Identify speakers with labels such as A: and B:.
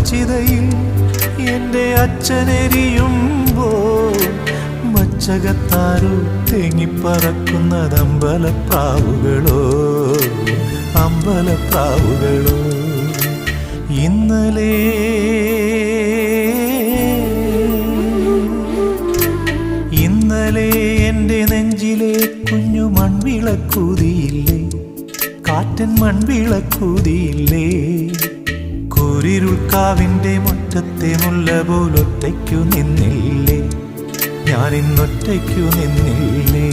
A: ചിതയിൽ എൻ്റെ അച്ഛനെരിയുമ്പോൾ മച്ചകത്താരോ തേങ്ങിപ്പറക്കുന്നത് അമ്പലപ്രാവുകളോ അമ്പലപ്രാവുകളോ. ഇന്നലെ എൻ്റെ നെഞ്ചിലെ കുഞ്ഞു മൺവിളക്കൂതിയില്ലേ, കാറ്റൻ മൺവിളക്കൂതിയില്ലേ. കൂരിരുൾക്കാവിൻ്റെ മുറ്റത്തെ മുല്ല പോലൊറ്റയ്ക്കു നിന്നില്ലേ, ഞാനിന്നൊറ്റയ്ക്കു നിന്നില്ലേ.